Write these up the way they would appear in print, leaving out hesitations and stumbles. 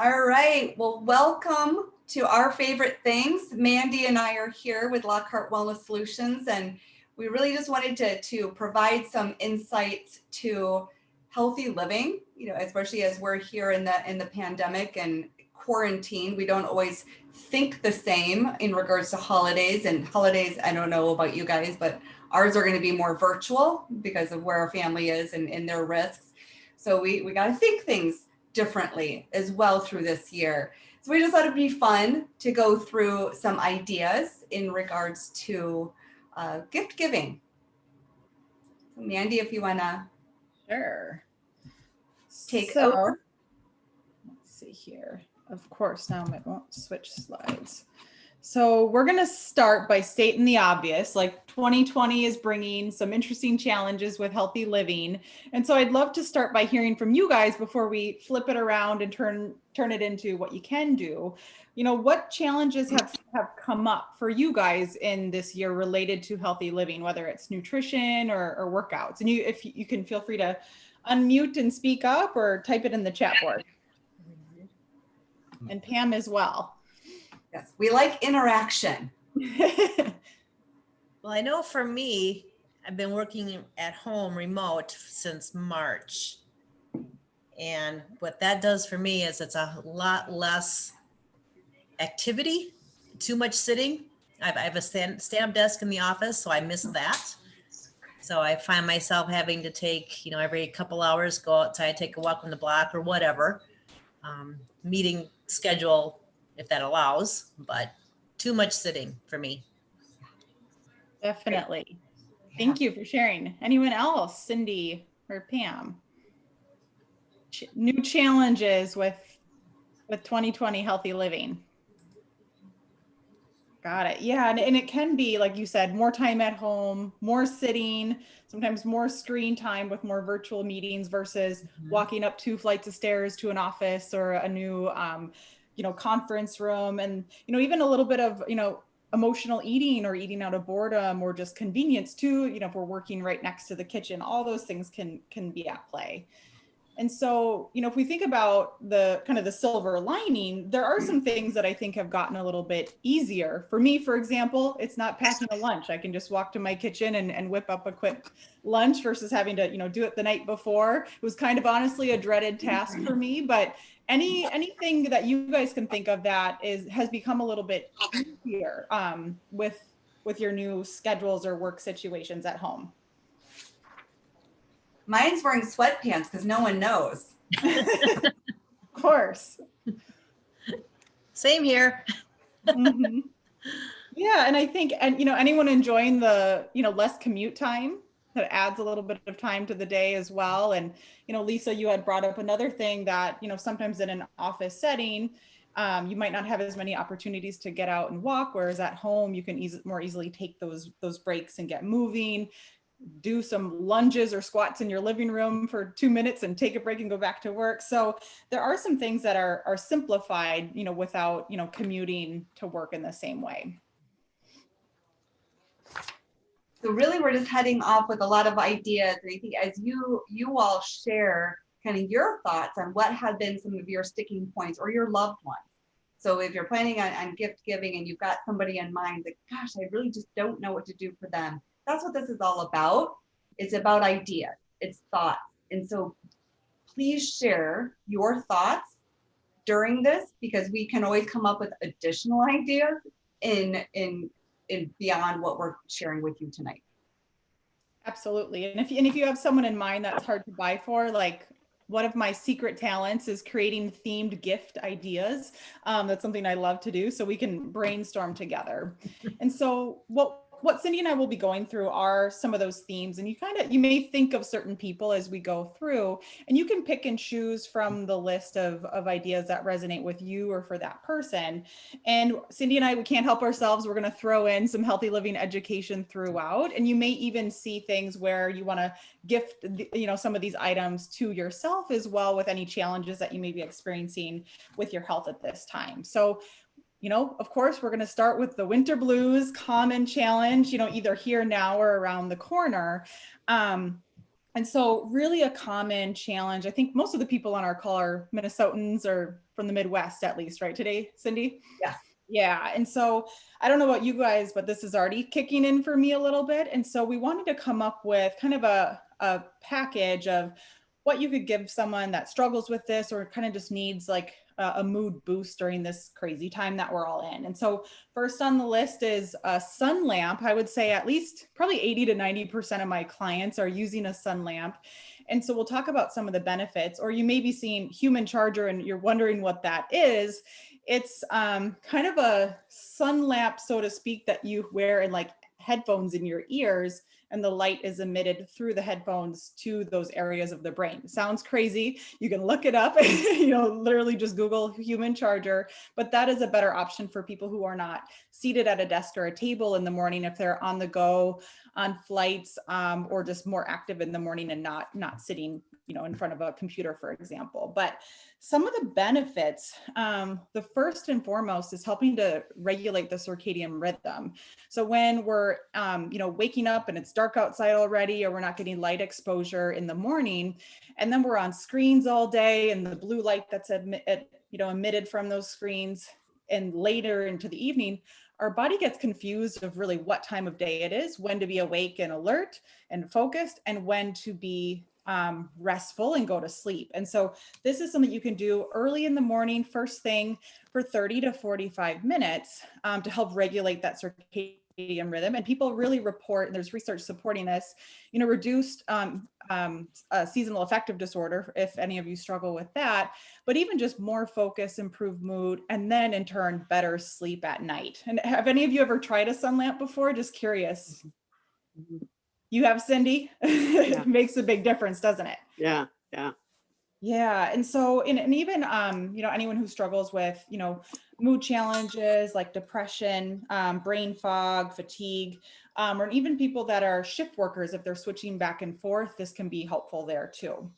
All right, well, welcome to our favorite things. Mandy and I are here with Lockhart Wellness Solutions, and we really just wanted to provide some insights to healthy living, especially as we're here in the pandemic and quarantine. We don't always think the same in regards to holidays, and holidays, I don't know about you guys, but ours are going to be more virtual because of where our family is and their risks. So we got to think things differently as well through this year. So we just thought it'd be fun to go through some ideas in regards to gift giving. So Mandy, if you want to take over. Let's see here. Of course, now it won't switch slides. So we're going to start by stating the obvious, like 2020 is bringing some interesting challenges with healthy living. And so I'd love to start by hearing from you guys before we flip it around and turn it into what you can do. What challenges have come up for you guys in this year related to healthy living, whether it's nutrition or workouts? And if you can feel free to unmute and speak up or type it in the chat board. And Pam as well. Yes, we like interaction. Well, I know for me, I've been working at home remote since March. And what that does for me is it's a lot less activity, too much sitting. I have a stand-up desk in the office, so I miss that. So I find myself having to take, every couple hours, go outside, take a walk on the block or whatever. Meeting schedule if that allows, but too much sitting for me. Definitely. Thank you for sharing. Anyone else, Cindy or Pam? New challenges with 2020 healthy living. Got it. Yeah. And it can be, like you said, more time at home, more sitting, sometimes more screen time with more virtual meetings versus walking up 2 flights of stairs to an office or a new, conference room. And, even a little bit of, emotional eating or eating out of boredom or just convenience too, if we're working right next to the kitchen, all those things can be at play. And so, if we think about the kind of the silver lining, there are some things that I think have gotten a little bit easier. For me, for example, it's not packing a lunch. I can just walk to my kitchen and whip up a quick lunch versus having to, do it the night before. It was kind of honestly a dreaded task for me, but anything that you guys can think of that has become a little bit easier with your new schedules or work situations at home. Mine's wearing sweatpants because no one knows. Of course. Same here. Mm-hmm. Yeah. And I think, anyone enjoying the, less commute time, that adds a little bit of time to the day as well. And, Lisa, you had brought up another thing that, sometimes in an office setting, you might not have as many opportunities to get out and walk, whereas at home, you can more easily take those breaks and get moving, do some lunges or squats in your living room for 2 minutes and take a break and go back to work. So there are some things that are simplified, without, commuting to work in the same way. So really, we're just heading off with a lot of ideas. And I think as you all share kind of your thoughts on what have been some of your sticking points or your loved ones. So if you're planning on gift giving and you've got somebody in mind that, gosh, I really just don't know what to do for them. That's what this is all about. It's about ideas, it's thoughts. And so please share your thoughts during this, because we can always come up with additional ideas in beyond what we're sharing with you tonight. Absolutely. And if you have someone in mind that's hard to buy for, like one of my secret talents is creating themed gift ideas. That's something I love to do, so we can brainstorm together. And so what Cindy and I will be going through are some of those themes, and you may think of certain people as we go through, and you can pick and choose from the list of ideas that resonate with you or for that person. And Cindy and I, we can't help ourselves. We're going to throw in some healthy living education throughout, and you may even see things where you want to gift, some of these items to yourself as well, with any challenges that you may be experiencing with your health at this time. So of course, we're going to start with the winter blues common challenge, either here now or around the corner. And so really a common challenge, I think most of the people on our call are Minnesotans or from the Midwest at least, right today, Cindy? Yeah. Yeah. And so I don't know about you guys, but this is already kicking in for me a little bit. And so we wanted to come up with kind of a package of what you could give someone that struggles with this or kind of just needs like a mood boost during this crazy time that we're all in. And so first on the list is a sun lamp. I would say at least probably 80 to 90% of my clients are using a sun lamp. And so we'll talk about some of the benefits, or you may be seeing human charger and you're wondering what that is. It's kind of a sun lamp, so to speak, that you wear in like headphones in your ears, and the light is emitted through the headphones to those areas of the brain. Sounds crazy. You can look it up, literally just Google human charger, but that is a better option for people who are not seated at a desk or a table in the morning if they're on the go, on flights, or just more active in the morning and not sitting, in front of a computer, for example. But some of the benefits, the first and foremost is helping to regulate the circadian rhythm. So when we're, waking up and it's dark outside already, or we're not getting light exposure in the morning, and then we're on screens all day and the blue light that's emitted from those screens, and later into the evening, our body gets confused of really what time of day it is, when to be awake and alert and focused, and when to be restful and go to sleep. And so this is something you can do early in the morning, first thing, for 30 to 45 minutes to help regulate that circadian rhythm. And people really report, and there's research supporting this, reduced seasonal affective disorder, if any of you struggle with that, but even just more focus, improved mood, and then in turn, better sleep at night. And have any of you ever tried a sun lamp before? Just curious. Mhm. You have, Cindy? Yeah. It makes a big difference, doesn't it? Yeah. Yeah. And so, and even, anyone who struggles with, mood challenges like depression, brain fog, fatigue, or even people that are shift workers, if they're switching back and forth, this can be helpful there too.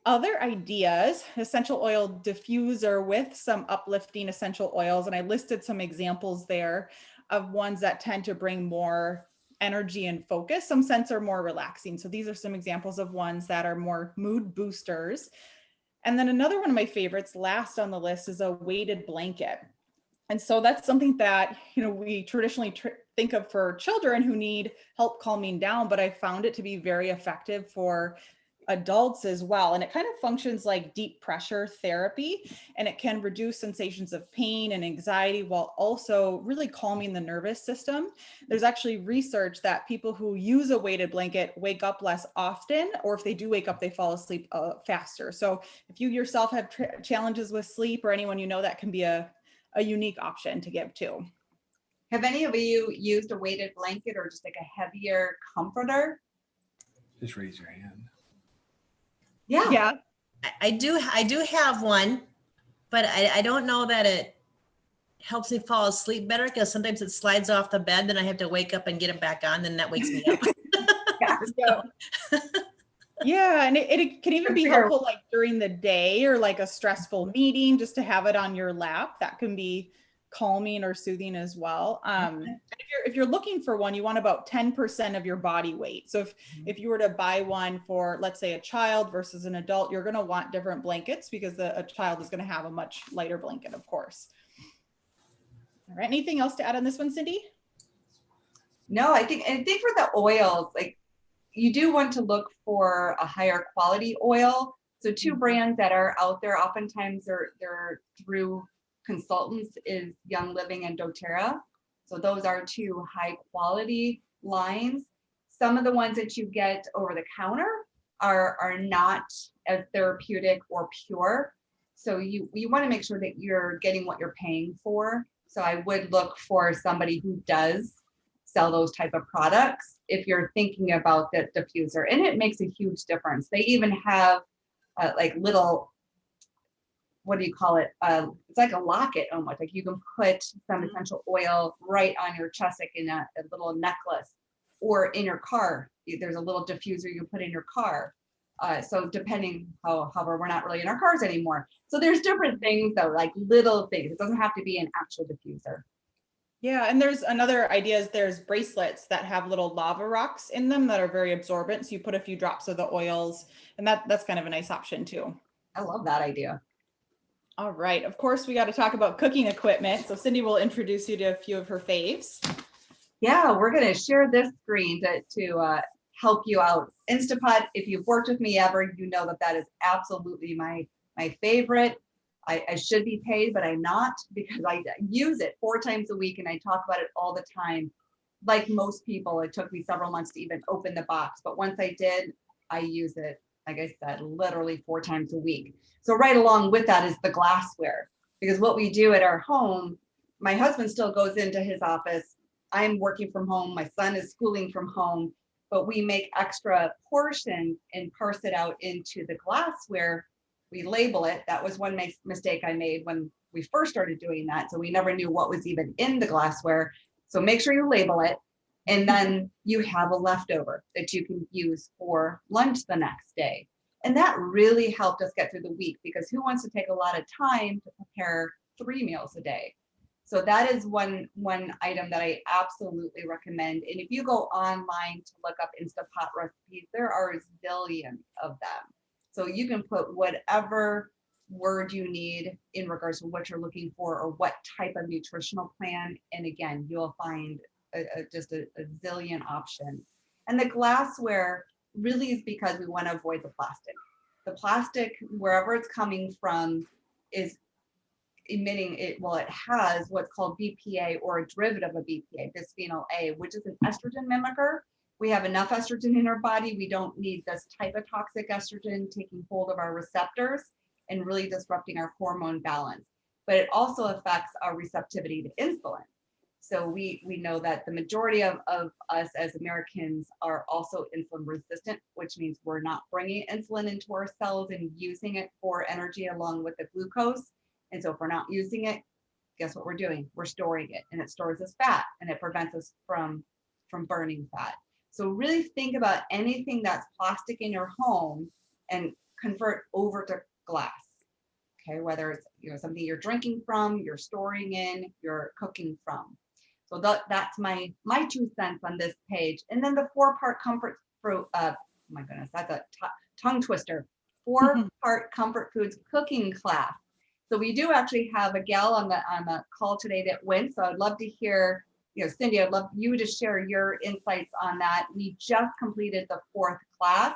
Other ideas, essential oil diffuser with some uplifting essential oils. And I listed some examples there of ones that tend to bring more energy and focus. Some scents are more relaxing. So these are some examples of ones that are more mood boosters. And then another one of my favorites, last on the list, is a weighted blanket. And so that's something that, we traditionally think of for children who need help calming down, but I found it to be very effective for adults as well. And it kind of functions like deep pressure therapy, and it can reduce sensations of pain and anxiety while also really calming the nervous system. There's actually research that people who use a weighted blanket wake up less often, or if they do wake up, they fall asleep faster. So if you yourself have challenges with sleep, or anyone that can be a unique option to give too. Have any of you used a weighted blanket or just like a heavier comforter? Just raise your hand. Yeah. I do have one, but I don't know that it helps me fall asleep better, because sometimes it slides off the bed, then I have to wake up and get it back on, then that wakes me up. Yeah, and it can even be Fair. helpful like during the day or like a stressful meeting, just to have it on your lap. That can be calming or soothing as well. If you're looking for one, you want about 10% of your body weight. So if you were to buy one for, let's say, a child versus an adult, you're going to want different blankets, because a child is going to have a much lighter blanket, of course. All right. Anything else to add on this one, Cindy? No, I think for the oils, like, you do want to look for a higher quality oil. So two brands that are out there, oftentimes they're through consultants, is Young Living and doTERRA. So those are two high quality lines. Some of the ones that you get over the counter are not as therapeutic or pure. So you want to make sure that you're getting what you're paying for. So I would look for somebody who does sell those type of products if you're thinking about the diffuser, and it makes a huge difference. They even have like little, what do you call it? It's like a locket almost. Like you can put some essential oil right on your chest, like in a little necklace, or in your car. There's a little diffuser you put in your car. So depending however, we're not really in our cars anymore. So there's different things though, like little things. It doesn't have to be an actual diffuser. Yeah, and there's another idea is there's bracelets that have little lava rocks in them that are very absorbent. So you put a few drops of the oils, and that's kind of a nice option too. I love that idea. All right. Of course, we got to talk about cooking equipment. So Cindi will introduce you to a few of her faves. Yeah, we're going to share this screen to help you out. Instapot, if you've worked with me ever, you know that that is absolutely my favorite. I should be paid, but I'm not, because I use it 4 times a week and I talk about it all the time. Like most people, it took me several months to even open the box, but once I did, I use it, like I said, literally 4 times a week. So right along with that is the glassware, because what we do at our home, my husband still goes into his office. I'm working from home. My son is schooling from home, but we make extra portions and parse it out into the glassware. We label it. That was one mistake I made when we first started doing that. So we never knew what was even in the glassware. So make sure you label it. And then you have a leftover that you can use for lunch the next day. And that really helped us get through the week, because who wants to take a lot of time to prepare 3 meals a day? So that is one item that I absolutely recommend. And if you go online to look up Instapot recipes, there are a zillion of them. So you can put whatever word you need in regards to what you're looking for or what type of nutritional plan. And again, you'll find just a zillion options. And the glassware really is because we want to avoid the plastic. The plastic, wherever it's coming from, is emitting it. Well, it has what's called BPA, or a derivative of BPA, bisphenol A, which is an estrogen mimicker. We have enough estrogen in our body. We don't need this type of toxic estrogen taking hold of our receptors and really disrupting our hormone balance. But it also affects our receptivity to insulin. So we know that the majority of us as Americans are also insulin resistant, which means we're not bringing insulin into our cells and using it for energy along with the glucose. And so if we're not using it, guess what we're doing? We're storing it, and it stores as fat, and it prevents us from burning fat. So really think about anything that's plastic in your home and convert over to glass. Okay, whether it's something you're drinking from, you're storing in, you're cooking from. So that's my 2 cents on this page. And then the 4-part comfort fruit. Oh my goodness, that's a tongue twister. 4-part comfort foods cooking class. So we do actually have a gal on the call today that went. So I'd love to hear, Cindi, I'd love you to share your insights on that. We just completed the 4th class.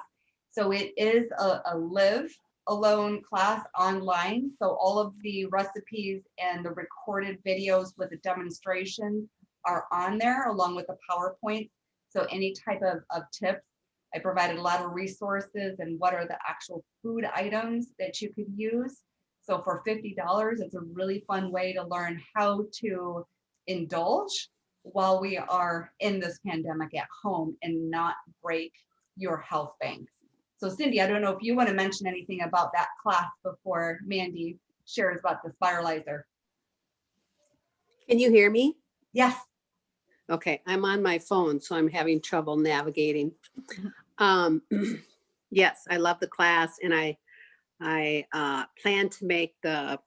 So it is a live alone class online. So all of the recipes and the recorded videos with the demonstration are on there, along with the PowerPoint. So any type of tips, I provided a lot of resources and what are the actual food items that you could use. So for $50, it's a really fun way to learn how to indulge while we are in this pandemic at home and not break your health bank. So Cindi, I don't know if you want to mention anything about that class before Mandy shares about the spiralizer. Can you hear me? Yes. Okay, I'm on my phone, so I'm having trouble navigating. Yes, I love the class, and I plan to make the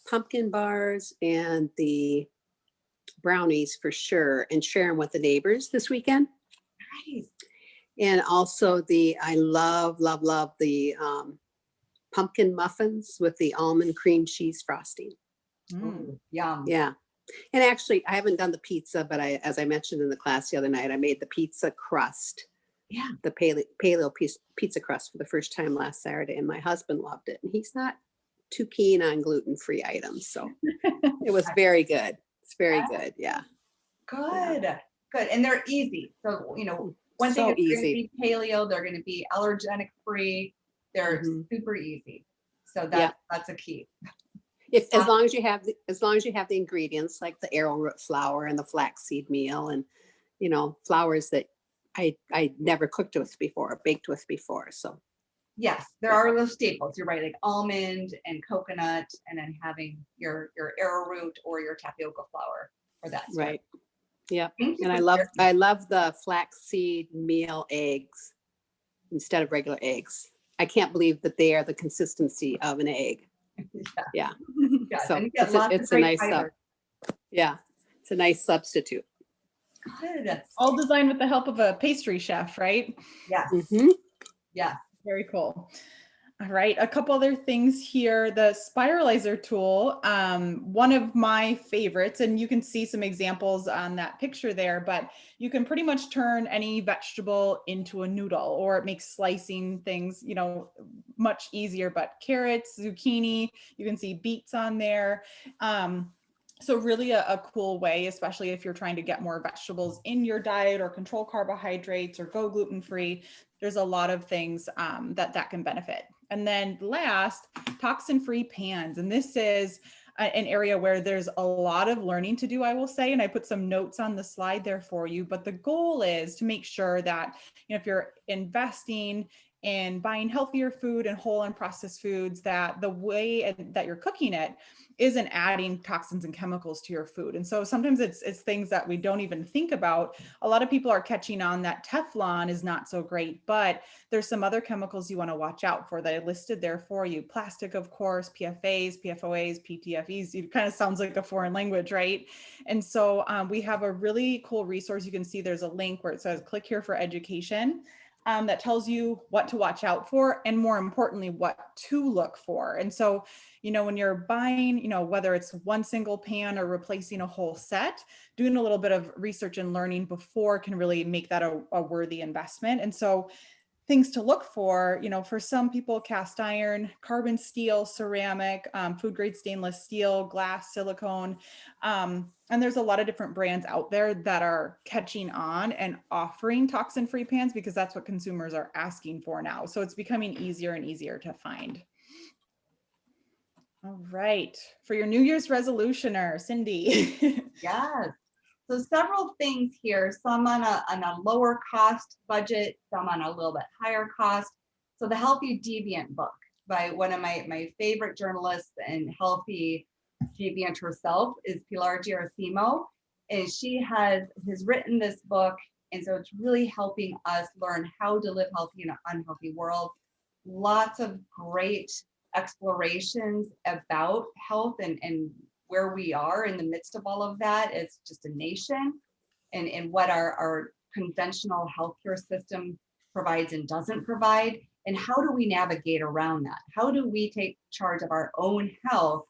pumpkin bars and the brownies for sure, and share them with the neighbors this weekend. Nice. And also I love the pumpkin muffins with the almond cream cheese frosting. Yum. Yeah. And actually, I haven't done the pizza, but as I mentioned in the class the other night, I made the pizza crust. Yeah. The paleo pizza crust for the first time last Saturday, and my husband loved it. And he's not too keen on gluten-free items, so it was very good. It's very good. Yeah. Good. Yeah. Good. And they're easy. So, one thing is they're going to be paleo, they're going to be allergenic free. They're super easy. So that's a key. As long as you have the ingredients like the arrowroot flour and the flaxseed meal, and flours that I never cooked with before, baked with before. So yes, there are those staples. You're right, like almond and coconut, and then having your arrowroot or your tapioca flour for that. Right. Yeah. And I love the flaxseed meal eggs instead of regular eggs. I can't believe that they are the consistency of an egg. Yeah. Yes, So and it's a nice stuff. Yeah. It's a nice substitute. Good. All designed with the help of a pastry chef, right? Yes. Mhm. Yes. Very cool. All right, a couple other things here. The spiralizer tool, one of my favorites, and you can see some examples on that picture there, but you can pretty much turn any vegetable into a noodle, or it makes slicing things, you know, much easier. But carrots, zucchini, you can see beets on there. So really a cool way, especially if you're trying to get more vegetables in your diet or control carbohydrates or go gluten-free. There's a lot of things that can benefit. And then last, toxin-free pans. And this is an area where there's a lot of learning to do, I will say, and I put some notes on the slide there for you. But the goal is to make sure that, you know, if you're investing in buying healthier food and whole and processed foods, that the way that you're cooking it isn't adding toxins and chemicals to your food. And so sometimes it's things that we don't even think about. A lot of people are catching on that Teflon is not so great, but there's some other chemicals you want to watch out for that I listed there for you. Plastic, of course, PFAs, PFOAs, PTFEs. It kind of sounds like a foreign language, right? And so we have a really cool resource. You can see there's a link where it says click here for education. That tells you what to watch out for, and more importantly, what to look for. And so, you know, when you're buying, you know, whether it's one single pan or replacing a whole set, doing a little bit of research and learning before can really make that a worthy investment. And so things to look for, you know, for some people, cast iron, carbon steel, ceramic, food grade stainless steel, glass, silicone. And there's a lot of different brands out there that are catching on and offering toxin-free pans because that's what consumers are asking for now. So it's becoming easier and easier to find. All right, for your New Year's resolutioner, Cindy. Yes. So several things here, some on a lower cost budget, some on a little bit higher cost. So the Healthy Deviant book by one of my favorite journalists and healthy deviant herself is Pilar Gerasimo. And she has written this book. And so it's really helping us learn how to live healthy in an unhealthy world. Lots of great explorations about health and where we are in the midst of all of that. It's just a nation and what our conventional healthcare system provides and doesn't provide. And how do we navigate around that? How do we take charge of our own health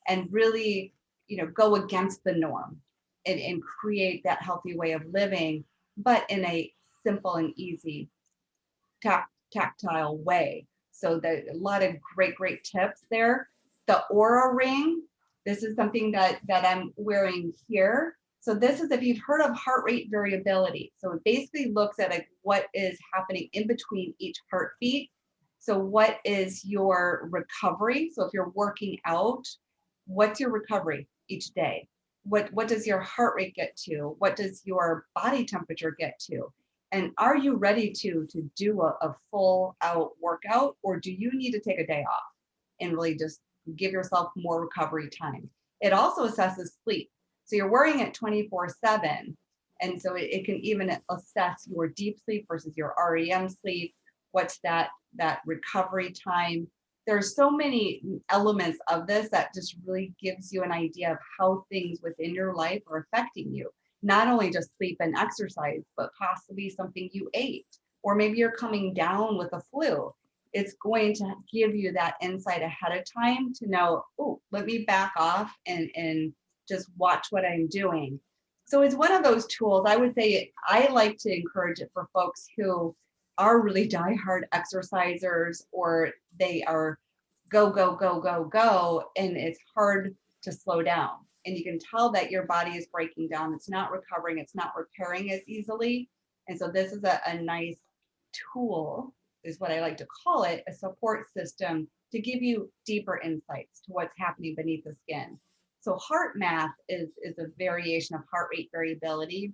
and really, you know, go against the norm and create that healthy way of living, but in a simple and easy tactile way. So a lot of great tips there. The Aura Ring, this is something that I'm wearing here. So this is, if you've heard of heart rate variability. So it basically looks at like what is happening in between each heartbeat. So what is your recovery? So if you're working out, what's your recovery each day? What does your heart rate get to? What does your body temperature get to? And are you ready to do a full out workout, or do you need to take a day off and really just give yourself more recovery time? It also assesses sleep. So you're wearing it 24/7. And so it can even assess your deep sleep versus your REM sleep. What's that recovery time? There's so many elements of this that just really gives you an idea of how things within your life are affecting you. Not only just sleep and exercise, but possibly something you ate, or maybe you're coming down with a flu. It's going to give you that insight ahead of time to know, oh, let me back off and just watch what I'm doing. So it's one of those tools. I would say I like to encourage it for folks who are really diehard exercisers, or they are go, and it's hard to slow down. And you can tell that your body is breaking down. It's not recovering, it's not repairing as easily. And so this is a nice tool, is what I like to call it, a support system to give you deeper insights to what's happening beneath the skin. So heart math is a variation of heart rate variability.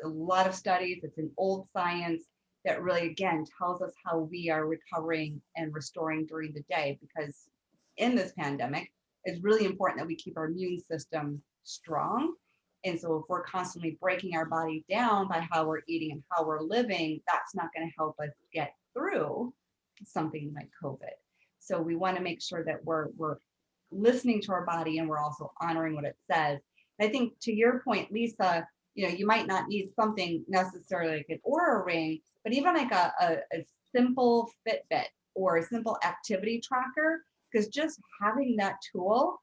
A lot of studies, it's an old science that really, again, tells us how we are recovering and restoring during the day, because in this pandemic, it's really important that we keep our immune system strong. And so if we're constantly breaking our body down by how we're eating and how we're living, that's not going to help us get through something like COVID. So we want to make sure that we're listening to our body, and we're also honoring what it says. I think to your point, Lisa, you might not need something necessarily like an Aura ring, but even like a simple Fitbit or a simple activity tracker, because just having that tool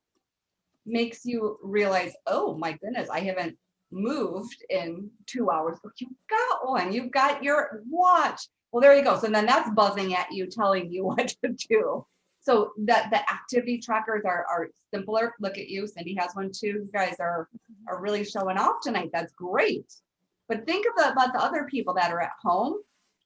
makes you realize, oh my goodness, I haven't moved in 2 hours. But you've got one, you've got your watch. Well, there you go. So then that's buzzing at you, telling you what to do. So that the activity trackers are simpler. Look at you, Cindi has one too. You guys are really showing off tonight. That's great. But think about the other people that are at home.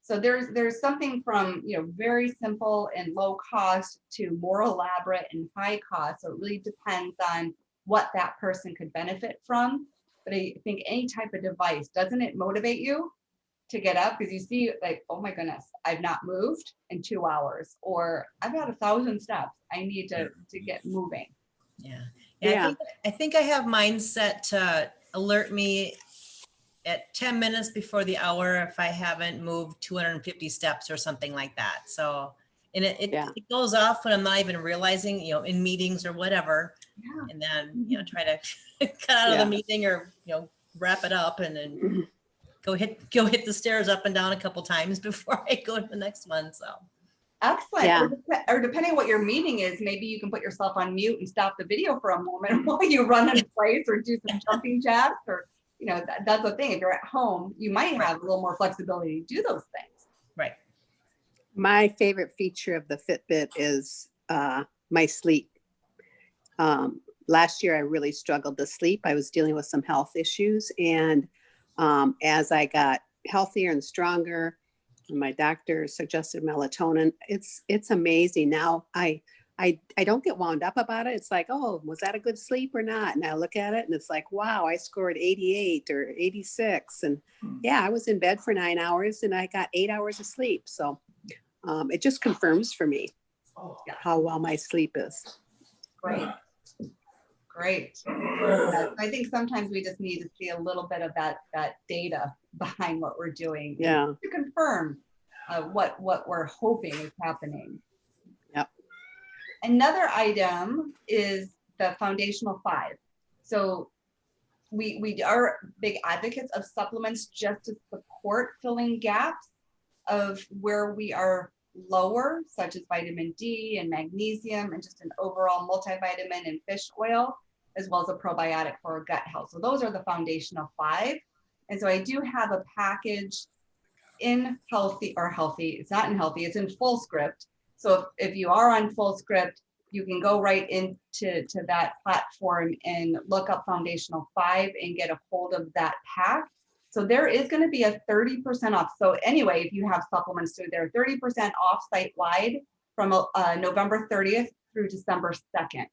So there's something from very simple and low cost to more elaborate and high cost. So it really depends on what that person could benefit from. But I think any type of device, doesn't it motivate you to get up? Because you see like, oh my goodness, I've not moved in 2 hours, or I've got 1,000 steps. I need to get moving. Yeah. I think I have mine set to alert me at 10 minutes before the hour if I haven't moved 250 steps or something like that. So, and it goes off when I'm not even realizing, in meetings or whatever. Yeah. And then, try to cut out of the meeting or, wrap it up and then go hit the stairs up and down a couple times before I go to the next one. So excellent. Yeah. Or depending on what your meeting is, maybe you can put yourself on mute and stop the video for a moment while you run in place or do some jumping jacks, or that's the thing. If you're at home, you might have a little more flexibility to do those things. right. My favorite feature of the Fitbit is my sleep. Last year, I really struggled to sleep. I was dealing with some health issues. And as I got healthier and stronger, my doctor suggested melatonin. It's amazing. Now I don't get wound up about it. It's like, oh, was that a good sleep or not? And I look at it and it's like, wow, I scored 88 or 86. And yeah, I was in bed for 9 hours and I got 8 hours of sleep. So it just confirms for me how well my sleep is. Great. I think sometimes we just need to see a little bit of that data behind what we're doing. Yeah. To confirm what we're hoping is happening. Yep. Another item is the foundational 5. So we are big advocates of supplements just to support filling gaps of where we are lower, such as vitamin D and magnesium, and just an overall multivitamin and fish oil, as well as a probiotic for our gut health. So those are the foundational 5. And so I do have a package in healthy, it's not in healthy, it's in full script. So if you are on full script, you can go right into that platform and look up foundational 5 and get a hold of that pack. So there is going to be a 30% off. So anyway, if you have supplements through there, 30% off site-wide from November 30th through December 2nd.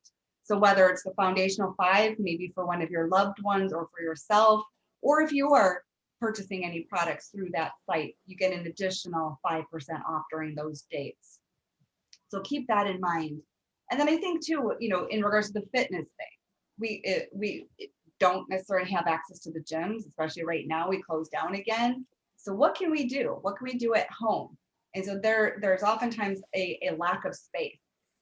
So whether it's the foundational 5, maybe for one of your loved ones or for yourself, or if you are purchasing any products through that site, you get an additional 5% off during those dates. So keep that in mind. And then I think too, in regards to the fitness thing, we don't necessarily have access to the gyms, especially right now, we close down again. So what can we do? What can we do at home? And so there's oftentimes a lack of space.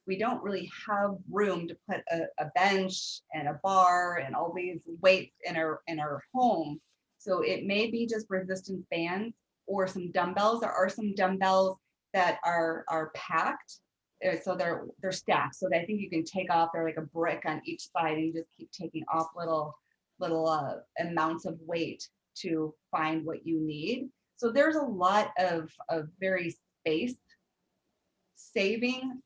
We don't really have room to put a bench and a bar and all these weights in our home. So it may be just resistance bands or some dumbbells. There are some dumbbells that are packed. So they're stacked. So I think you can take off, they're like a brick on each side, and you just keep taking off little amounts of weight to find what you need. So there's a lot of very space saving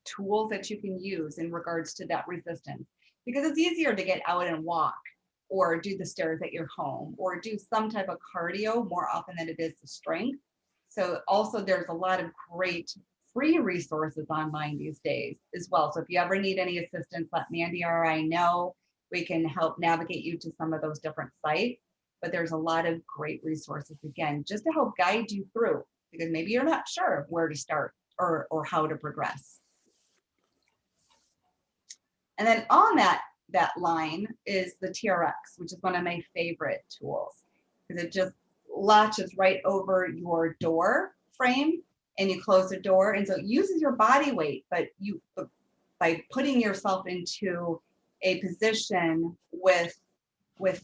tools that you can use in regards to that resistance, because it's easier to get out and walk or do the stairs at your home or do some type of cardio more often than it is the strength. So also there's a lot of great free resources online these days as well. So if you ever need any assistance, let Mandy or I know. We can help navigate you to some of those different sites. But there's a lot of great resources, again, just to help guide you through, because maybe you're not sure where to start or how to progress. And then on that line is the TRX, which is one of my favorite tools, because it just latches right over your door frame and you close the door. And so it uses your body weight, but by putting yourself into a position with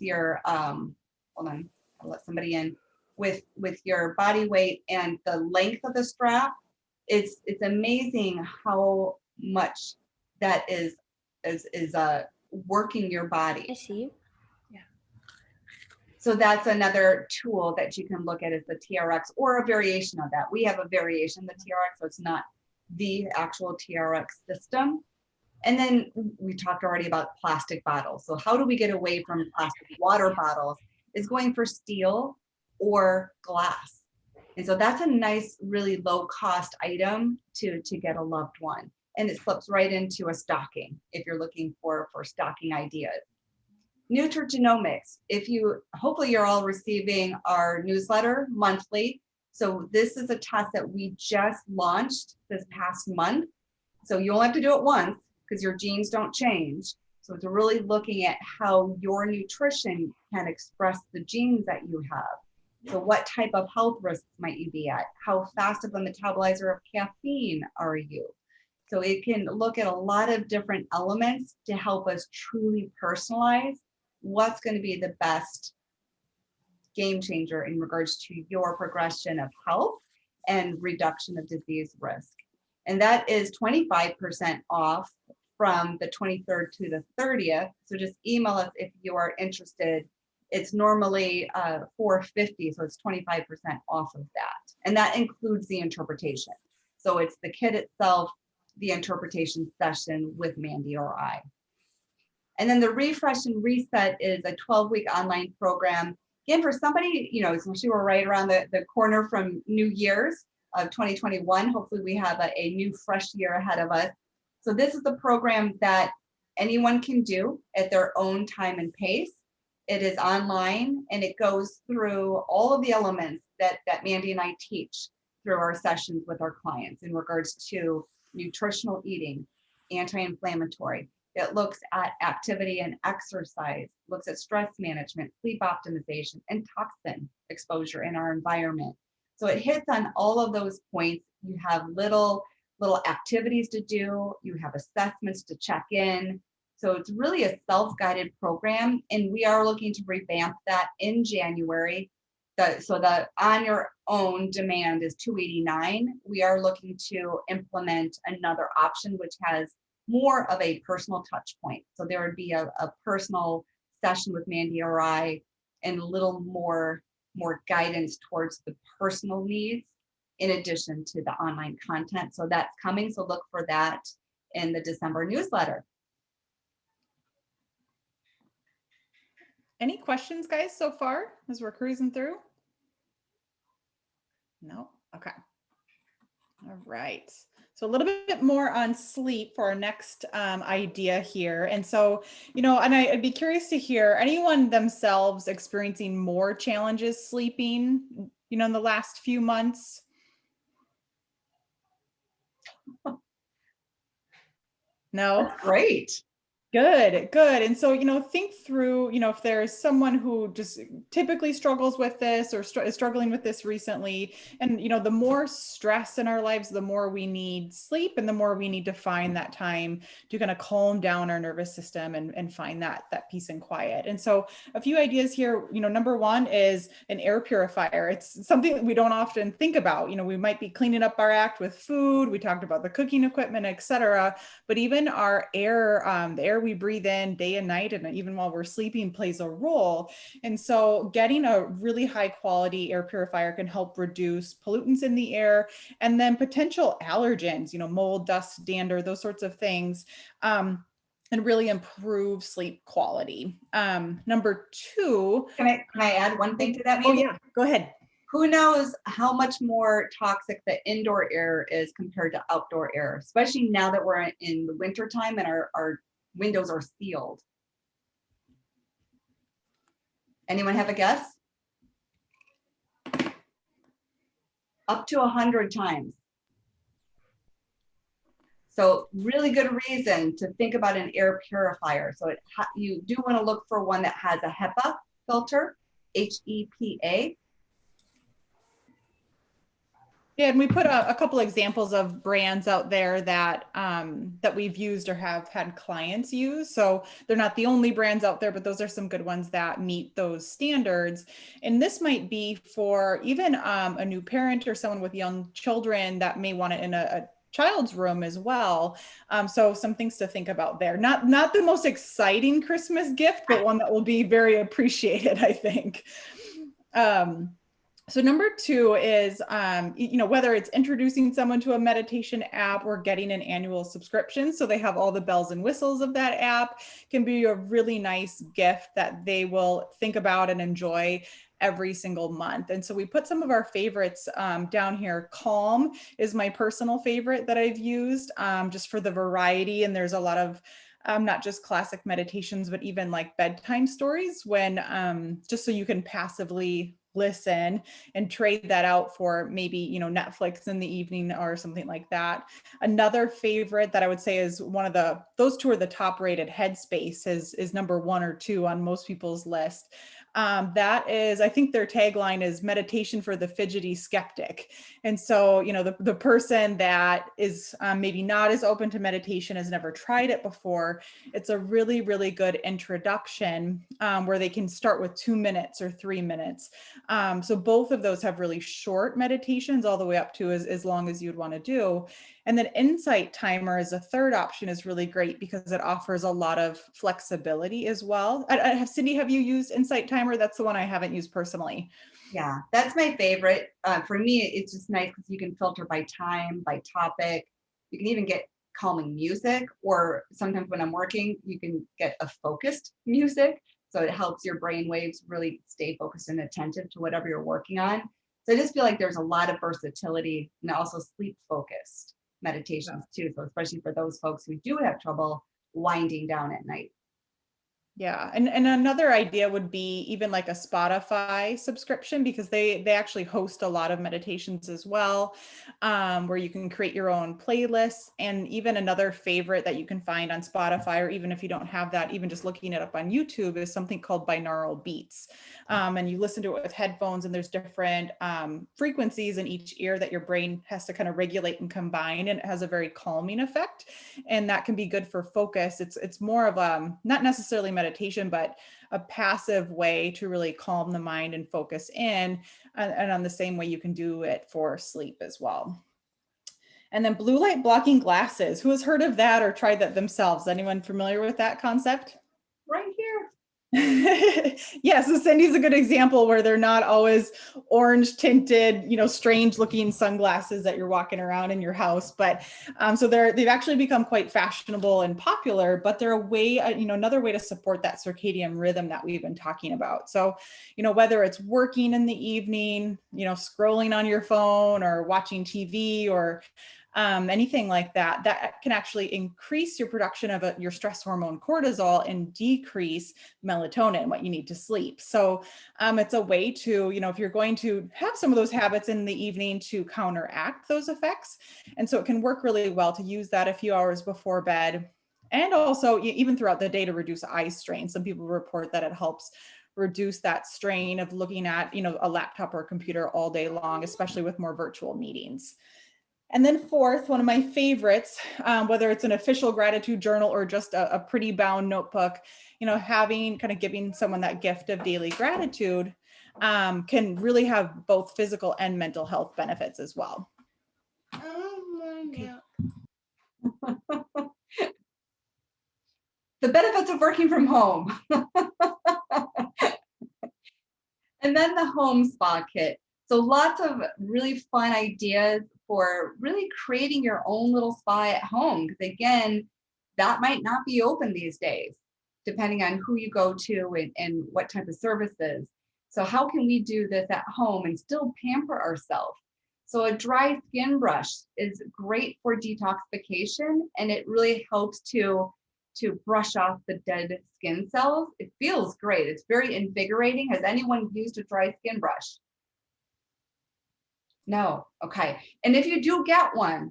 your hold on, I'll let somebody in, with your body weight and the length of the strap, it's amazing how much that is working your body. I see you. So that's another tool that you can look at, is the TRX or a variation of that. We have a variation, the TRX, so it's not the actual TRX system. And then we talked already about plastic bottles. So how do we get away from plastic water bottles? Is going for steel or glass. And so that's a nice, really low cost item to get a loved one. And it slips right into a stocking if you're looking for stocking ideas. Nutrigenomics. Hopefully you're all receiving our newsletter monthly. So this is a test that we just launched this past month. So you only have to do it once because your genes don't change. So it's really looking at how your nutrition can express the genes that you have. So what type of health risks might you be at? How fast of a metabolizer of caffeine are you? So it can look at a lot of different elements to help us truly personalize what's going to be the best game changer in regards to your progression of health and reduction of disease risk. And that is 25% off from the 23rd to the 30th. So just email us if you are interested. It's normally $450, so it's 25% off of that. And that includes the interpretation. So it's the kit itself, the interpretation session with Mandy or I. And then the Refresh and Reset is a 12-week online program. Again, for somebody, especially we're right around the corner from New Year's of 2021. Hopefully we have a new fresh year ahead of us. So this is a program that anyone can do at their own time and pace. It is online and it goes through all of the elements that Mandy and I teach through our sessions with our clients in regards to nutritional eating, anti-inflammatory. It looks at activity and exercise, looks at stress management, sleep optimization, and toxin exposure in our environment. So it hits on all of those points. You have little activities to do, you have assessments to check in. So it's really a self-guided program, and we are looking to revamp that in January. So the on your own demand is $289. We are looking to implement another option which has more of a personal touch point. So there would be a personal session with Mandy or I, and a little more guidance towards the personal needs in addition to the online content. So that's coming. So look for that in the December newsletter. Any questions, guys, so far as we're cruising through? No? Okay. All right. So a little bit more on sleep for our next idea here. And so, and I'd be curious to hear anyone themselves experiencing more challenges sleeping, in the last few months? No? That's great. Good. And so, think through, if there's someone who just typically struggles with this or is struggling with this recently. And, the more stress in our lives, the more we need sleep and the more we need to find that time to kind of calm down our nervous system and find that peace and quiet. And so a few ideas here, number one is an air purifier. It's something that we don't often think about. We might be cleaning up our act with food. We talked about the cooking equipment, et cetera, but even our air, the air we breathe in day and night, and even while we're sleeping, plays a role. And so getting a really high quality air purifier can help reduce pollutants in the air, and then potential allergens, mold, dust, dander, those sorts of things, and really improve sleep quality. Number two. Can I add one thing to that? Oh yeah, go ahead. Who knows how much more toxic the indoor air is compared to outdoor air, especially now that we're in the winter time and our windows are sealed. Anyone have a guess? Up to 100 times. So really good reason to think about an air purifier. So you do want to look for one that has a HEPA filter, HEPA. Yeah, and we put a couple examples of brands out there that that we've used or have had clients use. So they're not the only brands out there, but those are some good ones that meet those standards. And this might be for even a new parent or someone with young children that may want it in a child's room as well. So some things to think about there. Not the most exciting Christmas gift, but one that will be very appreciated, I think. So number two is, whether it's introducing someone to a meditation app or getting an annual subscription, so they have all the bells and whistles of that app, can be a really nice gift that they will think about and enjoy every single month. And so we put some of our favorites down here. Calm is my personal favorite that I've used just for the variety. And there's a lot of not just classic meditations, but even like bedtime stories when just so you can passively listen and trade that out for maybe, Netflix in the evening or something like that. Another favorite that I would say is those two are the top rated. Headspace is number 1 or 2 on most people's list. That is, I think their tagline is meditation for the fidgety skeptic. And so, the person that is maybe not as open to meditation, has never tried it before, it's a really, really good introduction where they can start with 2 minutes or 3 minutes. So both of those have really short meditations all the way up to as long as you'd want to do. And then Insight Timer as a third option is really great because it offers a lot of flexibility as well. Cindi, have you used Insight Timer? That's the one I haven't used personally. Yeah, that's my favorite. For me, it's just nice because you can filter by time, by topic. You can even get calming music, or sometimes when I'm working, you can get a focused music. So it helps your brain waves really stay focused and attentive to whatever you're working on. So I just feel like there's a lot of versatility and also sleep focused meditations too. So especially for those folks who do have trouble winding down at night. Yeah, and another idea would be even like a Spotify subscription, because they actually host a lot of meditations as well, where you can create your own playlists. And even another favorite that you can find on Spotify, or even if you don't have that, even just looking it up on YouTube, is something called binaural beats. And you listen to it with headphones, and there's different frequencies in each ear that your brain has to kind of regulate and combine, and it has a very calming effect. And that can be good for focus. It's more of not necessarily meditation, but a passive way to really calm the mind and focus in, and on the same way you can do it for sleep as well. And then blue light blocking glasses. Who has heard of that or tried that themselves? Anyone familiar with that concept? Right here. Yeah, so Cindy's a good example where they're not always orange tinted, strange looking sunglasses that you're walking around in your house. But so they've actually become quite fashionable and popular, but they're a way, another way to support that circadian rhythm that we've been talking about. So, whether it's working in the evening, scrolling on your phone or watching TV or anything like that, that can actually increase your production of your stress hormone cortisol and decrease melatonin, what you need to sleep. So it's a way to, if you're going to have some of those habits in the evening, to counteract those effects. And so it can work really well to use that a few hours before bed. And also even throughout the day to reduce eye strain. Some people report that it helps reduce that strain of looking at, a laptop or a computer all day long, especially with more virtual meetings. And then fourth, one of my favorites, whether it's an official gratitude journal or just a pretty bound notebook, giving someone that gift of daily gratitude can really have both physical and mental health benefits as well. Okay. The benefits of working from home. And then the home spa kit. So lots of really fun ideas for really creating your own little spa at home. Because again, that might not be open these days, depending on who you go to and what type of services. So how can we do this at home and still pamper ourselves? So a dry skin brush is great for detoxification, and it really helps to brush off the dead skin cells. It feels great. It's very invigorating. Has anyone used a dry skin brush? No. Okay. And if you do get one,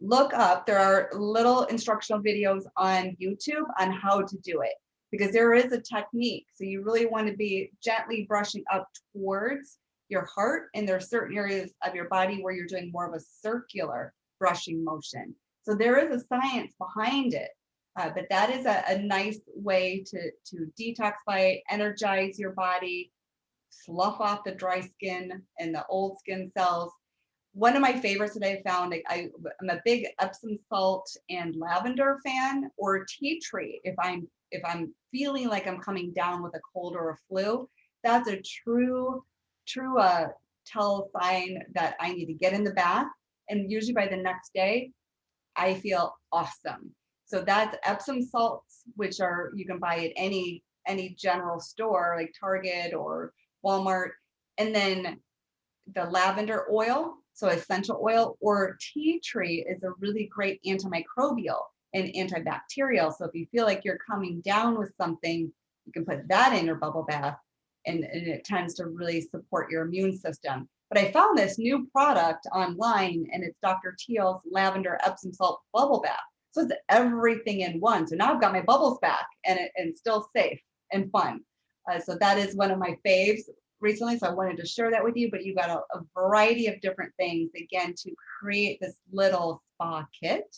look up, there are little instructional videos on YouTube on how to do it, because there is a technique. So you really want to be gently brushing up towards your heart, and there are certain areas of your body where you're doing more of a circular brushing motion. So there is a science behind it, but that is a nice way to detoxify, energize your body, slough off the dry skin and the old skin cells. One of my favorites that I found, I'm a big Epsom salt and lavender fan, or tea tree. If I'm feeling like I'm coming down with a cold or a flu, that's a true tell sign that I need to get in the bath. And usually by the next day, I feel awesome. So that's Epsom salts, which are, you can buy at any general store like Target or Walmart. And then the lavender oil, so essential oil, or tea tree is a really great antimicrobial and antibacterial. So if you feel like you're coming down with something, you can put that in your bubble bath, and it tends to really support your immune system. But I found this new product online, and it's Dr. Teal's lavender Epsom salt bubble bath. So it's everything in one. So now I've got my bubbles back, and it's still safe and fun. So that is one of my faves recently. So I wanted to share that with you, but you got a variety of different things, again, to create this little spa kit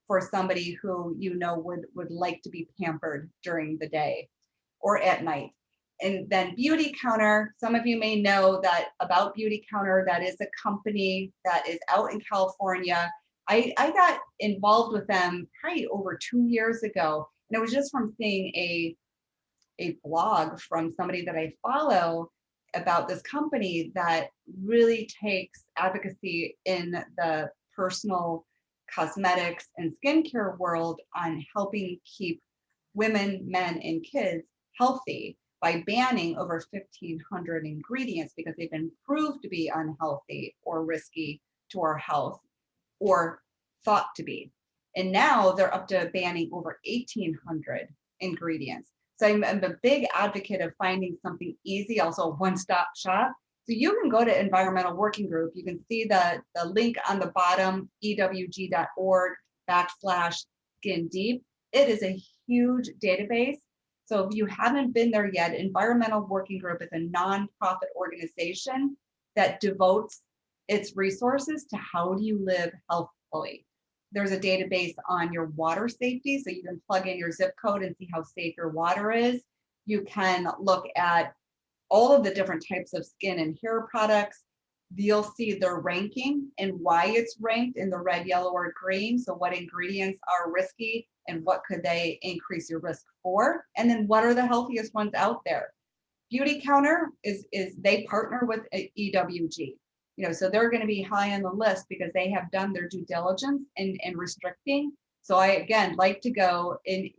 for somebody who would like to be pampered during the day or at night. And then Beauty Counter, some of you may know that about Beauty Counter. That is a company that is out in California. I got involved with them probably over 2 years ago, and it was just from seeing a blog from somebody that I follow about this company that really takes advocacy in the personal cosmetics and skincare world on helping keep women, men, and kids healthy by banning over 1,500 ingredients because they've been proved to be unhealthy or risky to our health, or thought to be. And now they're up to banning over 1,800 ingredients. So I'm a big advocate of finding something easy, also a one-stop shop. So you can go to Environmental Working Group. You can see the link on the bottom, ewg.org/skin deep. It is a huge database. So if you haven't been there yet, Environmental Working Group is a nonprofit organization that devotes its resources to how do you live healthfully. There's a database on your water safety, so you can plug in your zip code and see how safe your water is. You can look at all of the different types of skin and hair products. You'll see their ranking and why it's ranked in the red, yellow, or green. So what ingredients are risky and what could they increase your risk for? And then what are the healthiest ones out there? Beauty Counter is they partner with EWG. So they're going to be high on the list because they have done their due diligence in restricting. So I, again, like to go and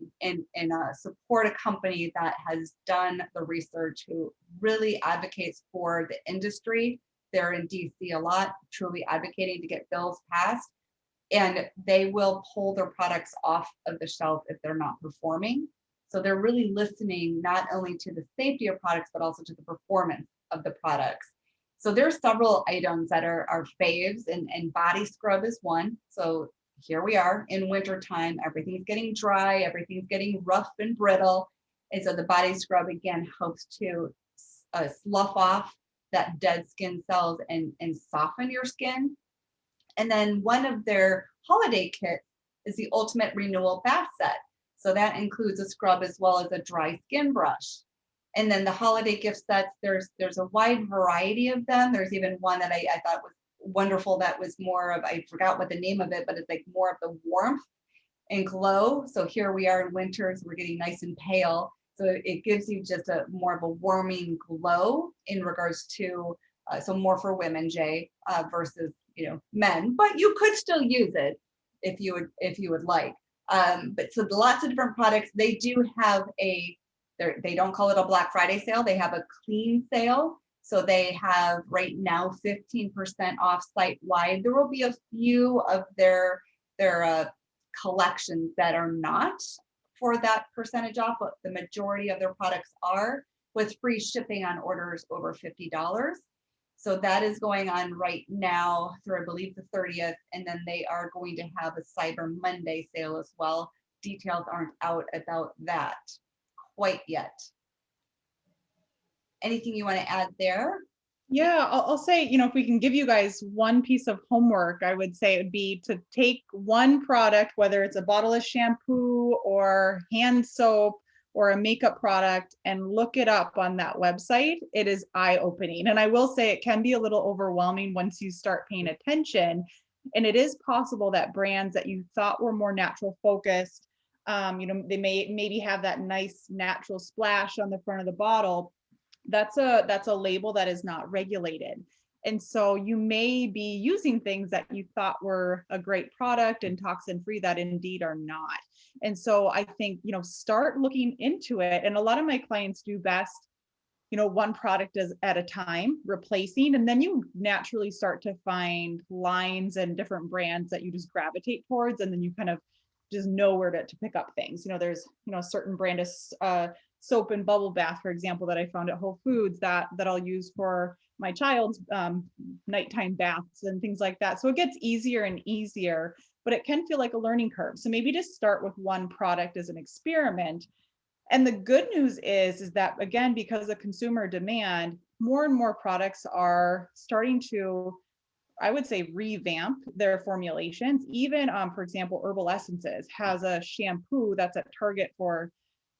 support a company that has done the research, who really advocates for the industry. They're in DC a lot, truly advocating to get bills passed, and they will pull their products off of the shelf if they're not performing. So they're really listening not only to the safety of products, but also to the performance of the products. So there's several items that are faves, and body scrub is one. So here we are in wintertime, everything's getting dry, everything's getting rough and brittle. And so the body scrub, again, helps to slough off that dead skin cells and soften your skin. And then one of their holiday kits is the Ultimate Renewal Bath Set. So that includes a scrub as well as a dry skin brush. And then the holiday gift sets, there's a wide variety of them. There's even one that I thought was wonderful that was more of, I forgot what the name of it, but it's like more of the warmth and glow. So here we are in winter, so we're getting nice and pale. So it gives you just a more of a warming glow in regards to, so more for women, Jay, versus men, but you could still use it if you would like. But so lots of different products. They do have they don't call it a Black Friday sale. They have a clean sale. So they have right now 15% off site wide. There will be a few of their collections that are not for that percentage off, but the majority of their products are, with free shipping on orders over $50. So that is going on right now through, I believe, the 30th. And then they are going to have a Cyber Monday sale as well. Details aren't out about that quite yet. Anything you want to add there? Yeah, I'll say, if we can give you guys one piece of homework, I would say it would be to take one product, whether it's a bottle of shampoo or hand soap or a makeup product, and look it up on that website. It is eye-opening. And I will say it can be a little overwhelming once you start paying attention. And it is possible that brands that you thought were more natural focused, they may maybe have that nice natural splash on the front of the bottle. That's a label that is not regulated. And so you may be using things that you thought were a great product and toxin free that indeed are not. And so I think, start looking into it. And a lot of my clients do best, one product is at a time, replacing, and then you naturally start to find lines and different brands that you just gravitate towards, and then you kind of just know where to pick up things. There's a certain brand of soap and bubble bath, for example, that I found at Whole Foods that I'll use for my child's nighttime baths and things like that. So it gets easier and easier, but it can feel like a learning curve. So maybe just start with one product as an experiment. And the good news is that, again, because of consumer demand, more and more products are starting to, I would say, revamp their formulations. Even, for example, Herbal Essences has a shampoo that's at Target for,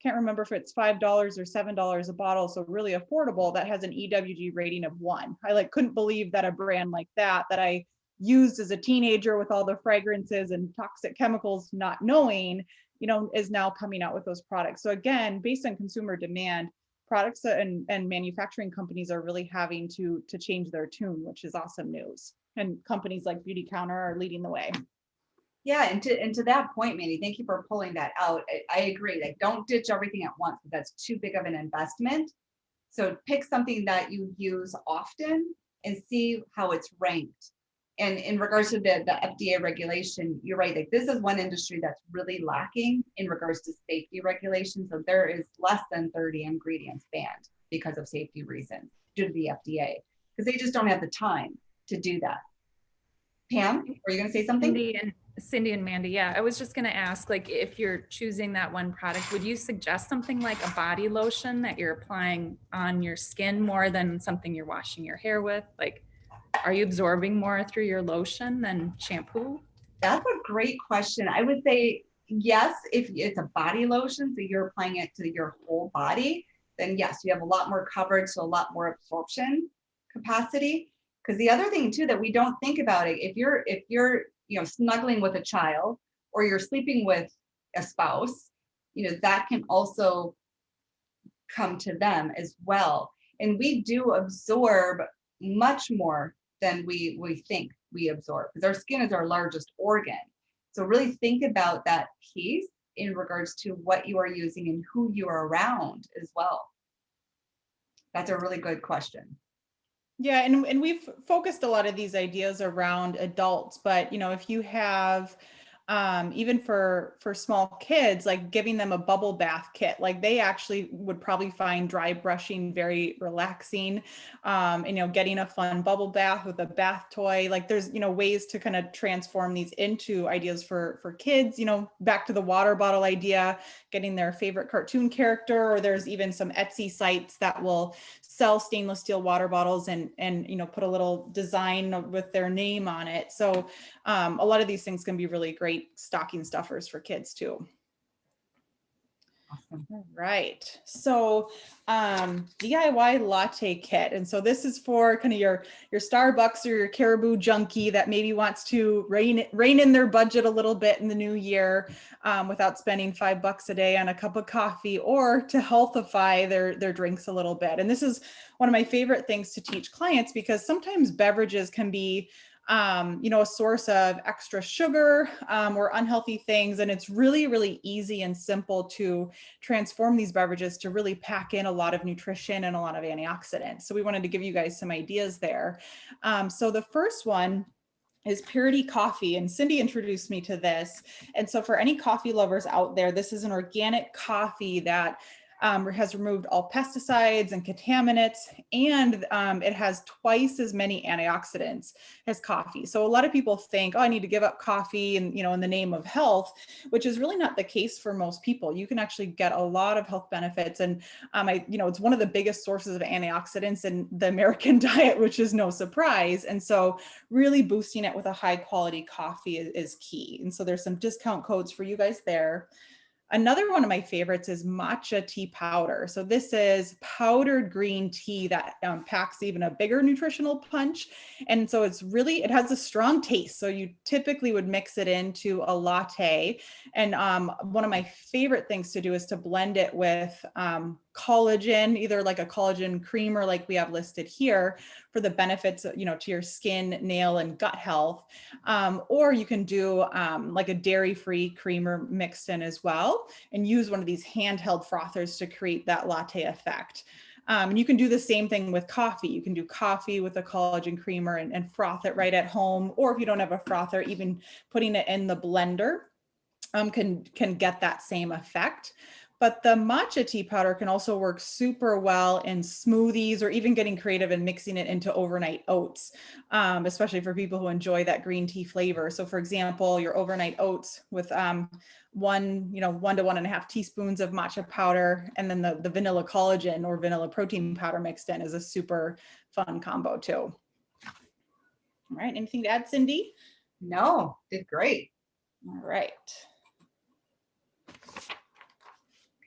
can't remember if it's $5 or $7 a bottle, so really affordable, that has an EWG rating of 1. I couldn't believe that a brand like that I used as a teenager with all the fragrances and toxic chemicals, not knowing, is now coming out with those products. So again, based on consumer demand, products and manufacturing companies are really having to change their tune, which is awesome news. And companies like Beauty Counter are leading the way. Yeah, and to that point, Mandy, thank you for pulling that out. I agree. Don't ditch everything at once. That's too big of an investment. So pick something that you use often and see how it's ranked. And in regards to the FDA regulation, you're right. This is one industry that's really lacking in regards to safety regulations. So there is less than 30 ingredients banned because of safety reasons due to the FDA, because they just don't have the time to do that. Pam, are you going to say something? Cindi and Mandy, yeah, I was just going to ask, if you're choosing that one product, would you suggest something like a body lotion that you're applying on your skin more than something you're washing your hair with? Are you absorbing more through your lotion than shampoo? That's a great question. I would say yes, if it's a body lotion, so you're applying it to your whole body, then yes, you have a lot more coverage, so a lot more absorption capacity. Because the other thing too that we don't think about it, if you're snuggling with a child or you're sleeping with a spouse, that can also come to them as well. And we do absorb much more than we think we absorb, because our skin is our largest organ. So really think about that piece in regards to what you are using and who you are around as well. That's a really good question. Yeah, and we've focused a lot of these ideas around adults, but if you have even for small kids, giving them a bubble bath kit, they actually would probably find dry brushing very relaxing. Getting a fun bubble bath with a bath toy, there's ways to kind of transform these into ideas for kids. Back to the water bottle idea, getting their favorite cartoon character, or there's even some Etsy sites that will sell stainless steel water bottles and put a little design with their name on it. So a lot of these things can be really great stocking stuffers for kids too. Awesome. All right. So DIY latte kit. And so this is for kind of your Starbucks or your Caribou junkie that maybe wants to rein in their budget a little bit in the new year without spending $5 a day on a cup of coffee, or to healthify their drinks a little bit. And this is one of my favorite things to teach clients, because sometimes beverages can be a source of extra sugar or unhealthy things. And it's really, really easy and simple to transform these beverages to really pack in a lot of nutrition and a lot of antioxidants. So we wanted to give you guys some ideas there. So the first one is Purity Coffee, and Cindi introduced me to this. And so for any coffee lovers out there, this is an organic coffee that has removed all pesticides and contaminants, and it has twice as many antioxidants as coffee. So a lot of people think, oh, I need to give up coffee and, in the name of health, which is really not the case for most people. You can actually get a lot of health benefits. And it's one of the biggest sources of antioxidants in the American diet, which is no surprise. And so really boosting it with a high quality coffee is key. And so there's some discount codes for you guys there. Another one of my favorites is matcha tea powder. So this is powdered green tea that packs even a bigger nutritional punch. And so it has a strong taste. So you typically would mix it into a latte. And one of my favorite things to do is to blend it with collagen, either like a collagen creamer like we have listed here for the benefits, to your skin, nail, and gut health. Or you can do like a dairy-free creamer mixed in as well, and use one of these handheld frothers to create that latte effect. And you can do the same thing with coffee. You can do coffee with a collagen creamer and froth it right at home. Or if you don't have a frother, even putting it in the blender can get that same effect. But the matcha tea powder can also work super well in smoothies, or even getting creative and mixing it into overnight oats, especially for people who enjoy that green tea flavor. So for example, your overnight oats with 1 to 1.5 teaspoons of matcha powder, and then the vanilla collagen or vanilla protein powder mixed in is a super fun combo too. All right, anything to add, Cindy? No, did great. All right.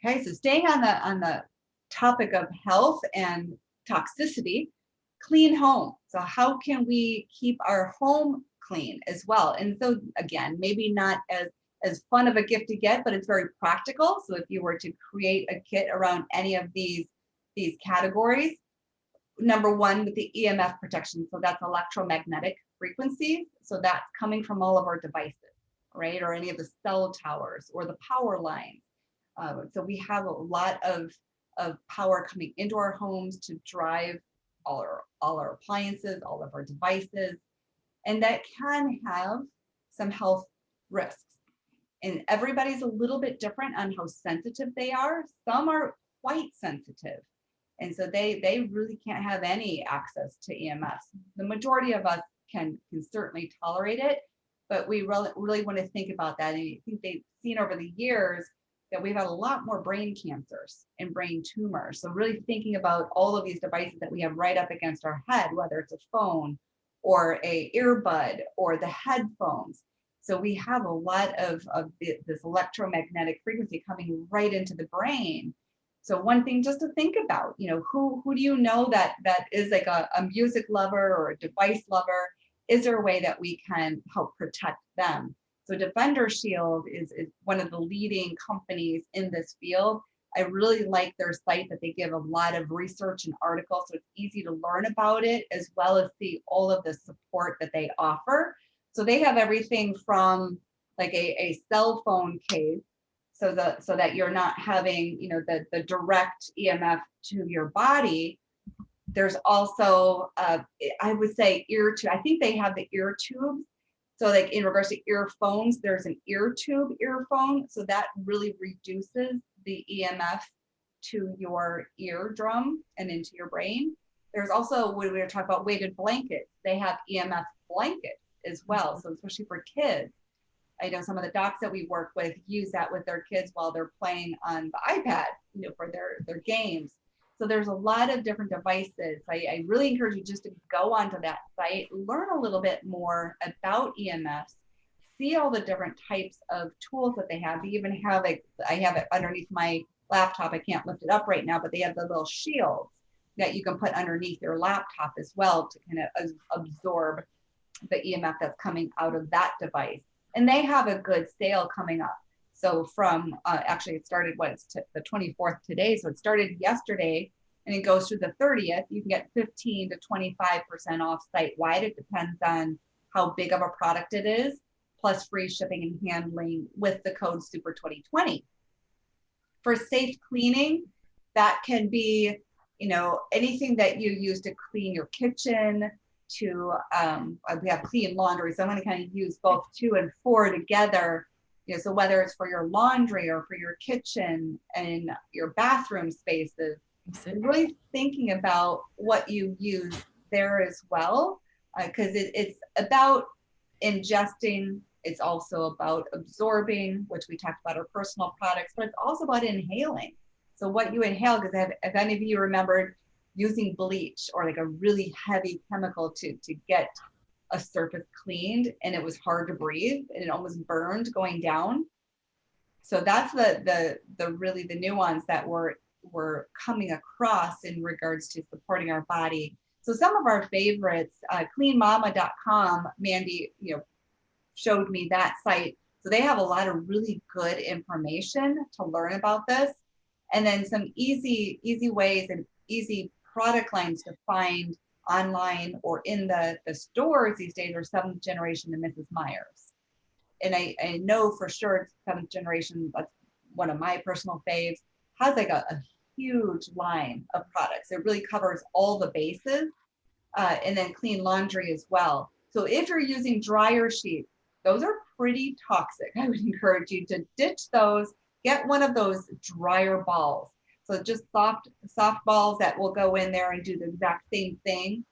Okay, so staying on the topic of health and toxicity, clean home. So how can we keep our home clean as well? And so again, maybe not as fun of a gift to get, but it's very practical. So if you were to create a kit around any of these categories, number one, with the EMF protection. So that's electromagnetic frequencies. So that's coming from all of our devices, right? Or any of the cell towers or the power lines. So we have a lot of power coming into our homes to drive all our appliances, all of our devices, and that can have some health risks. And everybody's a little bit different on how sensitive they are. Some are quite sensitive, and so they really can't have any access to EMFs. The majority of us can certainly tolerate it, but we really want to think about that. And I think they've seen over the years that we've had a lot more brain cancers and brain tumors. So really thinking about all of these devices that we have right up against our head, whether it's a phone or a earbud or the headphones. So we have a lot of this electromagnetic frequency coming right into the brain. So one thing just to think about, who do you know that is like a music lover or a device lover? Is there a way that we can help protect them? So Defender Shield is one of the leading companies in this field. I really like their site that they give a lot of research and articles, so it's easy to learn about it, as well as see all of the support that they offer. So they have everything from like a cell phone case, so that you're not having the direct EMF to your body. There's also I would say ear tube. I think they have the ear tubes. So like in regards to earphones, there's an ear tube earphone. So that really reduces the EMF to your eardrum and into your brain. There's also, when we were talking about weighted blankets, they have EMF blankets as well. So especially for kids, I know some of the docs that we work with use that with their kids while they're playing on the iPad, for their games. So there's a lot of different devices. I really encourage you just to go onto that site, learn a little bit more about EMFs, see all the different types of tools that they have. They even have I have it underneath my laptop. I can't lift it up right now, but they have the little shields that you can put underneath your laptop as well to kind of absorb the EMF that's coming out of that device. And they have a good sale coming up. So from actually it started the 24th today. So it started yesterday and it goes through the 30th. You can get 15 to 25% off site wide. It depends on how big of a product it is, plus free shipping and handling with the code Super 2020. For safe cleaning, that can be, anything that you use to clean your kitchen, we have clean laundry. So I'm going to kind of use both 2 and 4 together. so whether it's for your laundry or for your kitchen and your bathroom spaces, really thinking about what you use there as well, because it's about ingesting. It's also about absorbing, which we talked about our personal products, but it's also about inhaling. So what you inhale, because if any of you remembered using bleach or like a really heavy chemical to get a surface cleaned, and it was hard to breathe and it almost burned going down. So that's the really the nuance that we're coming across in regards to supporting our body. So some of our favorites, cleanmama.com, Mandy, showed me that site. So they have a lot of really good information to learn about this. And then some easy ways and easy product lines to find online or in the stores these days are 7th Generation and Mrs. Meyer's. And I know for sure it's 7th Generation, that's one of my personal faves, has like a huge line of products. It really covers all the bases. And then Clean Laundry as well. So if you're using dryer sheets, those are pretty toxic. I would encourage you to ditch those. Get one of those dryer balls. So just soft balls that will go in there and do the exact same thing.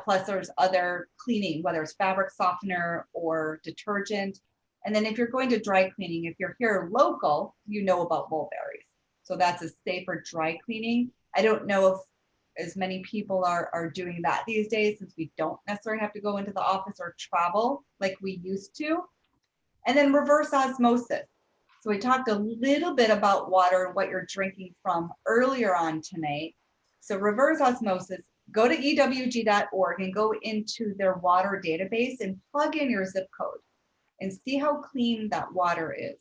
Plus there's other cleaning, whether it's fabric softener or detergent. And then if you're going to dry cleaning, if you're here local, you know about Mulberries. So that's a safer dry cleaning. I don't know if as many people are doing that these days, since we don't necessarily have to go into the office or travel like we used to. And then reverse osmosis. So we talked a little bit about water and what you're drinking from earlier on tonight. So reverse osmosis, go to ewg.org and go into their water database and plug in your zip code and see how clean that water is.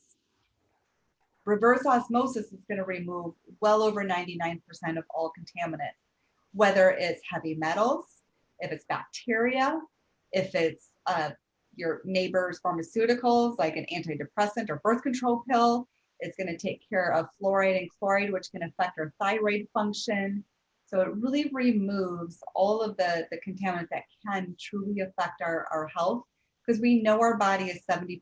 Reverse osmosis is going to remove well over 99% of all contaminants, whether it's heavy metals, if it's bacteria, if it's your neighbor's pharmaceuticals, like an antidepressant or birth control pill. It's going to take care of fluoride and chloride, which can affect our thyroid function. So it really removes all of the contaminants that can truly affect our health, because we know our body is 70%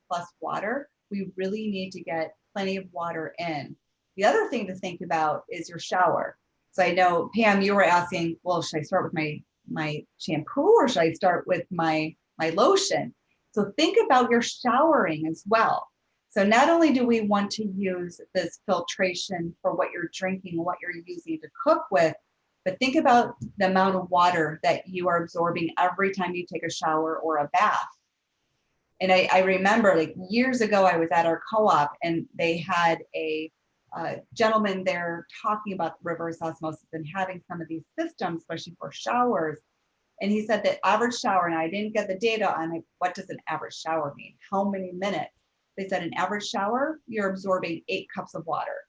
plus water. We really need to get plenty of water in. The other thing to think about is your shower. So I know, Pam, you were asking, well, should I start with my shampoo or should I start with my lotion? So think about your showering as well. So not only do we want to use this filtration for what you're drinking, what you're using to cook with, but think about the amount of water that you are absorbing every time you take a shower or a bath. And I remember like years ago, I was at our co-op and they had a gentleman there talking about reverse osmosis and having some of these systems, especially for showers. And he said that average shower, and I didn't get the data on like, what does an average shower mean? How many minutes? They said an average shower, you're absorbing 8 cups of water.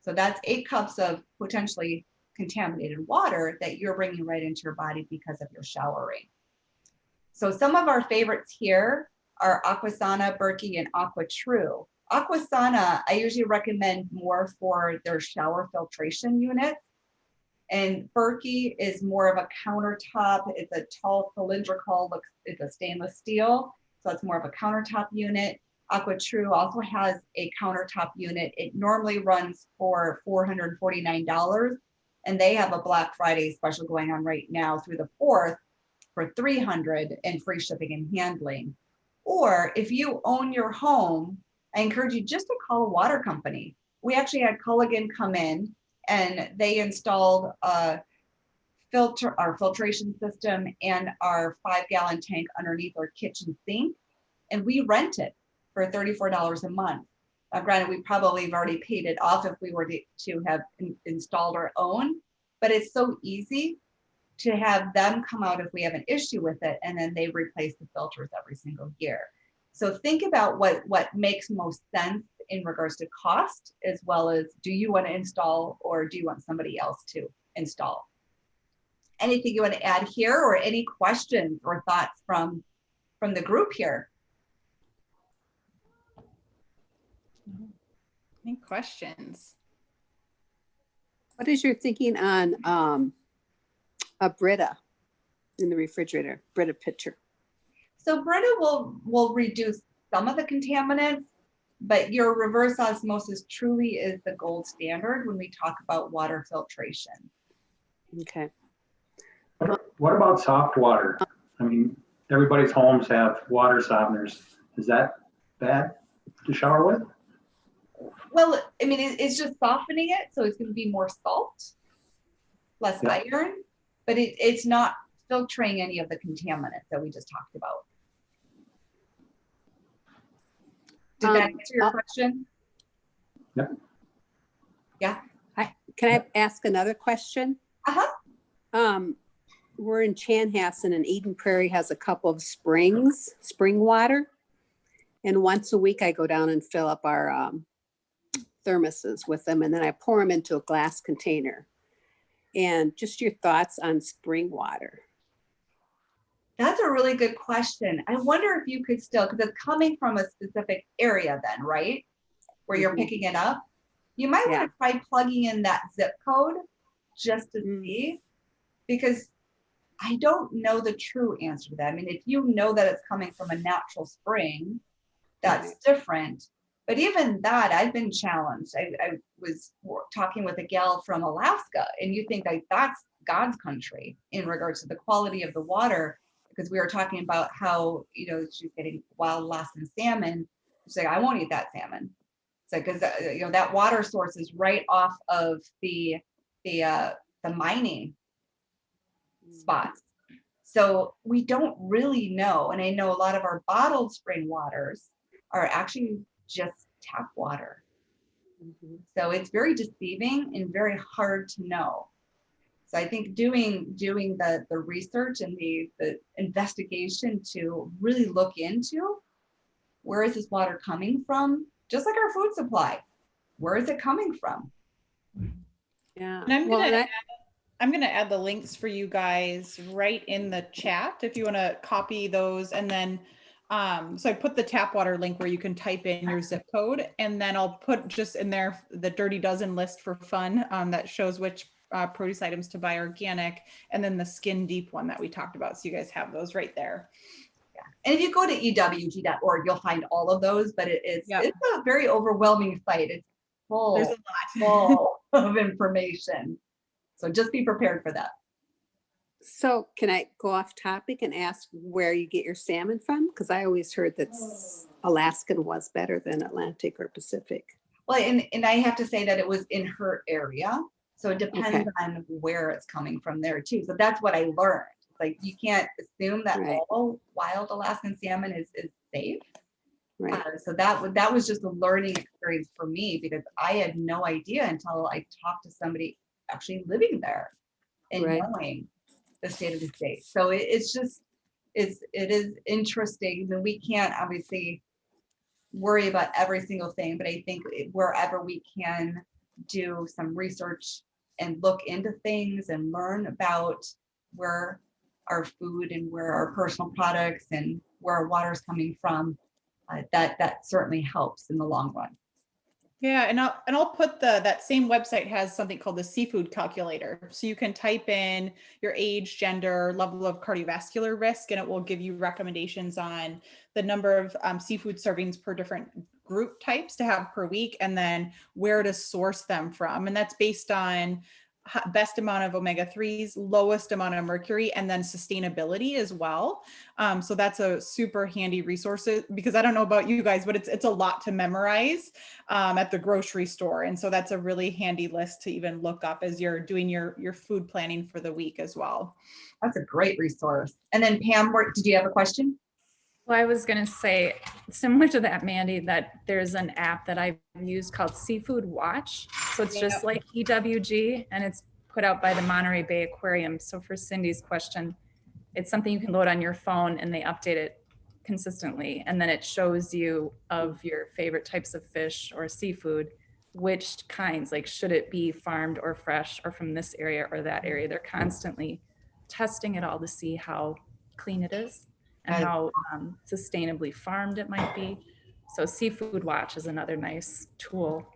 So that's 8 cups of potentially contaminated water that you're bringing right into your body because of your showering. So some of our favorites here are Aquasana, Berkey, and AquaTrue. Aquasana, I usually recommend more for their shower filtration units. And Berkey is more of a countertop. It's a tall cylindrical, it's a stainless steel. So it's more of a countertop unit. AquaTrue also has a countertop unit. It normally runs for $449. And they have a Black Friday special going on right now through the 4th for $300 and free shipping and handling. Or if you own your home, I encourage you just to call a water company. We actually had Culligan come in and they installed our filtration system and our 5-gallon tank underneath our kitchen sink. And we rent it for $34 a month. Granted, we probably have already paid it off if we were to have installed our own, but it's so easy to have them come out if we have an issue with it, and then they replace the filters every single year. So think about what makes most sense in regards to cost, as well as do you want to install or do you want somebody else to install? Anything you want to add here, or any questions or thoughts from the group here? Any questions? What is your thinking on a Brita in the refrigerator, Brita pitcher? So Brita will reduce some of the contaminants. but your reverse osmosis truly is the gold standard when we talk about water filtration. Okay. What about soft water? I mean, everybody's homes have water softeners. Is that bad to shower with? Well, I mean, it's just softening it, so it's going to be more salt, less Yeah. iron, but it's not filtering any of the contaminants that we just talked about. Did that answer your question? Yep. Yeah. Can I ask another question? Uh-huh. We're in Chanhassen and Eden Prairie has a couple of springs, spring water. And once a week I go down and fill up our thermoses with them, and then I pour them into a glass container. And just your thoughts on spring water. That's a really good question. I wonder if you could still, because it's coming from a specific area then, right? Where you're Mhm. picking it up. You might Yeah. want to try plugging in that zip code just to see, because I don't know the true answer to that. I mean, if you know that it's coming from a natural spring, that's Right. different. But even that, I've been challenged. I was talking with a gal from Alaska, and you think like that's God's country in regards to the quality of the water, because we were talking about how, you know, she's getting wild Alaskan salmon. She's like, I won't eat that salmon. It's like, because you know, that water source is right off of the mining spots. So we don't really know. And I know a lot of our bottled spring waters are actually just tap water. Mhm. So it's very deceiving and very hard to know. So I think doing the research and the investigation to really look into where is this water coming from, just like our food supply, where is it coming from? Yeah. And I'm Well, gonna and I'm going to add the links for you guys right in the chat if you want to copy those. And then, so I put the tap water link where you can type in your zip code, and then I'll put just in there the Dirty Dozen list for fun that shows which produce items to buy organic, and then the skin deep one that we talked about. So you guys have those right there. Yeah. And if you go to ewg.org, you'll find all of those, but it's Yep. it's a very overwhelming site. It's There's full, a lot. full of information. So just be prepared for that. so can I go off topic and ask where you get your salmon from? Because I always heard that Alaskan was better than Atlantic or Pacific. Well, and I have to say that it was in her area. So it depends Okay. on where it's coming from there too. So that's what I learned. Like you can't assume that Right. all wild Alaskan salmon is safe. Right. So that was just a learning experience for me, because I had no idea until I talked to somebody actually living there and Right. knowing the state of the state. So it is interesting. And we can't obviously worry about every single thing, but I think wherever we can do some research and look into things and learn about where our food and where our personal products and where our water is coming from, that certainly helps in the long run. Yeah, and I'll put that same website has something called the seafood calculator. So you can type in your age, gender, level of cardiovascular risk, and it will give you recommendations on the number of seafood servings per different group types to have per week, and then where to source them from. And that's based on best amount of omega-3s, lowest amount of mercury, and then sustainability as well. So that's a super handy resource, because I don't know about you guys, but it's a lot to memorize at the grocery store. And so that's a really handy list to even look up as you're doing your food planning for the week as well. That's a great resource. And then Pam, did you have a question? Well, I was going to say, similar to that, Mandy, that there's an app that I've used called Seafood Watch. So it's just like EWG, and it's put out by the Monterey Bay Aquarium. So for Cindy's question, it's something you can load on your phone, and they update it consistently. And then it shows you of your favorite types of fish or seafood, which kinds, like should it be farmed or fresh or from this area or that area. They're constantly testing it all to see how clean it is and how sustainably farmed it might be. So Seafood Watch is another nice tool,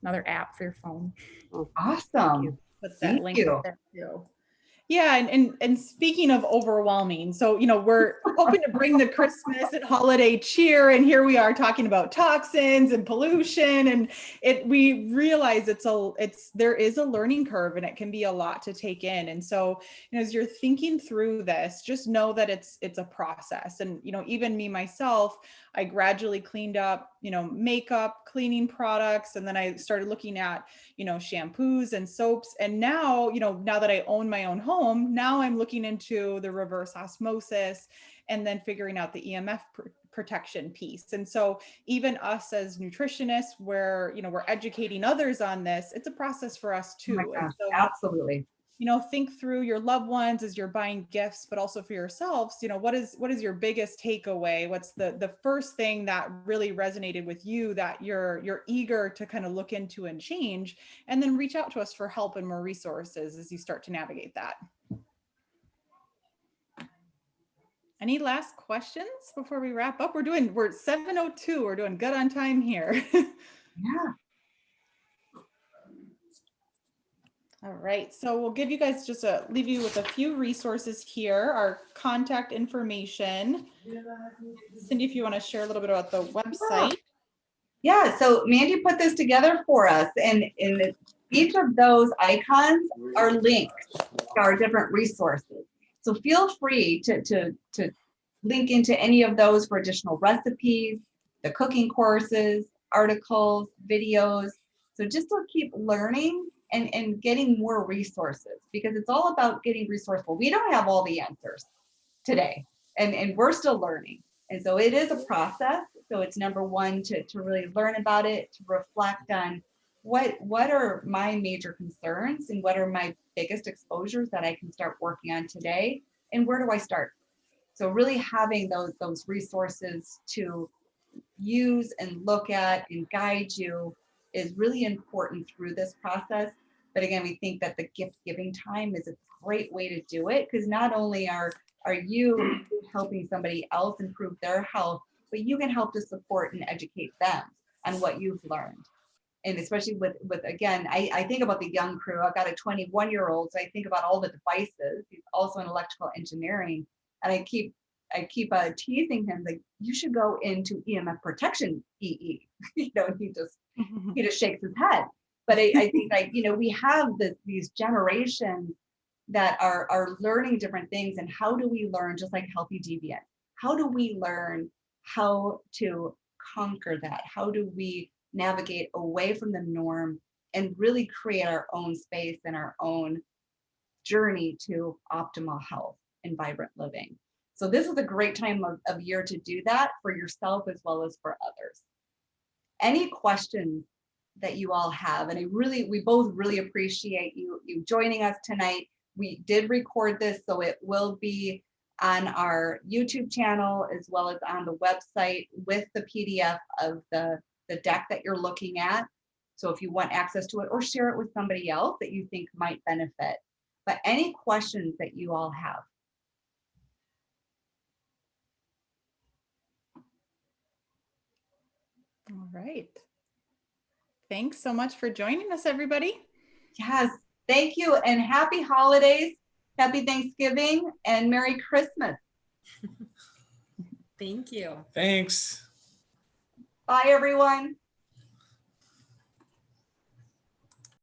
another app for your phone. Awesome. Put that Thank link you. up there too. Yeah, and speaking of overwhelming, so we're hoping to bring the Christmas and holiday cheer, and here we are talking about toxins and pollution, and we realize there is a learning curve, and it can be a lot to take in. And so, as you're thinking through this, just know that it's a process. And even me myself, I gradually cleaned up, makeup, cleaning products, and then I started looking at shampoos and soaps. And now, now that I own my own home, now I'm looking into the reverse osmosis and then figuring out the EMF protection piece. And so even us as nutritionists, where, we're educating others on this, it's a process for us too. Oh my gosh, So, absolutely. think through your loved ones as you're buying gifts, but also for yourselves, what is your biggest takeaway? What's the first thing that really resonated with you that you're eager to kind of look into and change, and then reach out to us for help and more resources as you start to navigate that. Any last questions before we wrap up? We're 7:02. We're doing good on time here. Yeah. All right, so we'll give you guys leave you with a few resources here, our contact information. Cindi, if you want to share a little bit about the website. Yeah, so Mandy put this together for us, and each of those icons are links to our different resources. So feel free to link into any of those for additional recipes, the cooking courses, articles, videos. So just to keep learning and getting more resources, because it's all about getting resourceful. We don't have all the answers today, and we're still learning. And so it is a process. So it's number one to really learn about it, to reflect on what are my major concerns and what are my biggest exposures that I can start working on today, and where do I start? So really having those resources to use and look at and guide you is really important through this process. But again, we think that the gift giving time is a great way to do it, because not only are you helping somebody else improve their health, but you can help to support and educate them on what you've learned. And especially with again, I think about the young crew. I've got a 21-year-old, so I think about all the devices. He's also in electrical engineering, and I keep teasing him, like, you should go into EMF protection EE. He just shakes his head. But I think we have these generations that are learning different things. And how do we learn, just like healthy deviant? How do we learn how to conquer that? How do we navigate away from the norm and really create our own space and our own journey to optimal health and vibrant living? So this is a great time of year to do that for yourself as well as for others. Any questions that you all have? And we both really appreciate you joining us tonight. We did record this, so it will be on our YouTube channel as well as on the website with the PDF of the deck that you're looking at. So if you want access to it, or share it with somebody else that you think might benefit. But any questions that you all have? All right. Thanks so much for joining us, everybody. Yes, thank you, and happy holidays, happy Thanksgiving, and Merry Christmas. Thank you. Thanks. Bye, everyone.